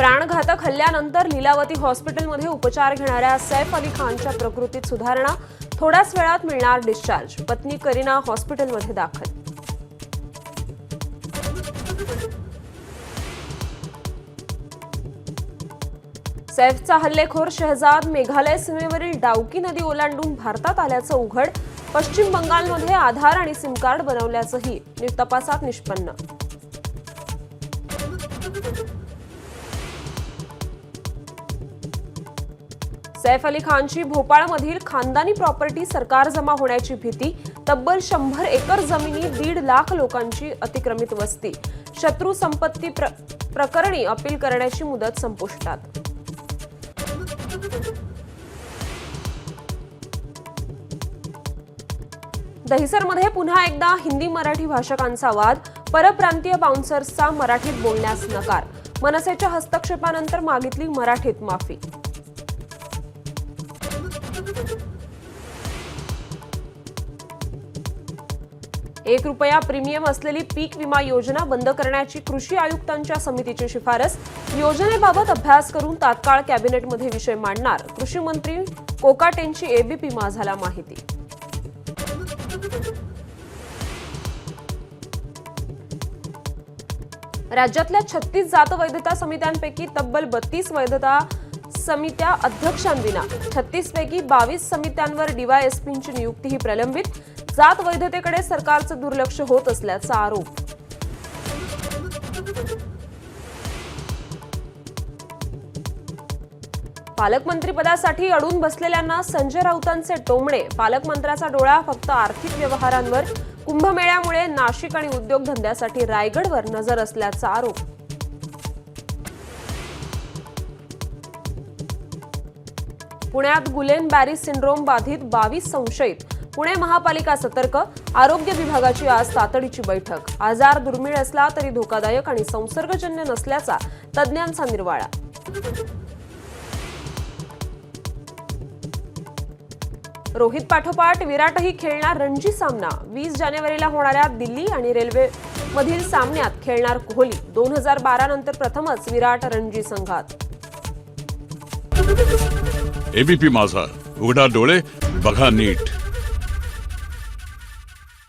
प्राणघातक हल्ल्यानंतर लीलावती हॉस्पिटलमध्ये उपचार घेणाऱ्या सैफ अली खानच्या प्रकृतीत सुधारणा, थोड्याच वेळात मिळणार डिस्चार्ज. पत्नी करीना हॉस्पिटलमध्ये दाखल. सैफचा हल्लेखोर शहजाद मेघालय सीमेवरील डाउकी नदी ओलांडून भारतात आल्याचं उघड. पश्चिम बंगालमध्ये आधार आणि सिम कार्ड बनवल्याचंही तपासात निष्पन्न. सैफ अली खानची भोपाळमधील खानदानी प्रॉपर्टी सरकार जमा होण्याची भीती. तब्बल 100 एकर जमिनी, 1.5 लाख लोकांची अतिक्रमित वस्ती. शत्रू संपत्ती प्रकरणी अपील करण्याची मुदत संपुष्टात. दहिसरमध्ये पुन्हा एकदा हिंदी मराठी भाषकांचा वाद. परप्रांतीय बाउन्सर्सचा मराठीत बोलण्यास नकार. मनसेच्या हस्तक्षेपानंतर मागितली मराठीत माफी. ₹1 प्रीमियम असलेली पीक विमा योजना बंद करण्याची कृषी आयुक्तांच्या समितीची शिफारस. योजनेबाबत अभ्यास करून तात्काळ कॅबिनेटमध्ये विषय मांडणार. कृषी मंत्री कोकाटेंची एबीपी माझाला माहिती. राज्यातल्या 36 जात वैधता समित्यांपैकी तब्बल 32 वैधता समित्या अध्यक्षांविना. 36 पैकी 22 समित्यांवर डीवायएसपींची नियुक्तीही प्रलंबित. जात वैधतेकडे सरकारचं दुर्लक्ष होत असल्याचा आरोप. पालकमंत्रीपदासाठी अडून बसलेल्यांना संजय राऊतांचे टोमणे. पालकमंत्र्याचा डोळा फक्त आर्थिक व्यवहारांवर. कुंभमेळ्यामुळे नाशिक आणि उद्योगधंद्यासाठी रायगडवर नजर असल्याचा आरोप. पुण्यात गुलेन बॅरी सिंड्रोम बाधित 22 संशयित. पुणे महापालिका सतर्क. आरोग्य विभागाची आज तातडीची बैठक. आजार दुर्मिळ असला तरी धोकादायक आणि संसर्गजन्य नसल्याचा तज्ज्ञांचा निर्वाळा. रोहित पाठोपाठ विराटही खेळणार रणजी सामना. 20 जानेवारीला होणाऱ्या दिल्ली आणि रेल्वे मधील सामन्यात खेळणार कोहली. 2012 नंतर प्रथमच विराट रणजी संघात. एबीपी माझा, उघडा डोळे बघा नीट.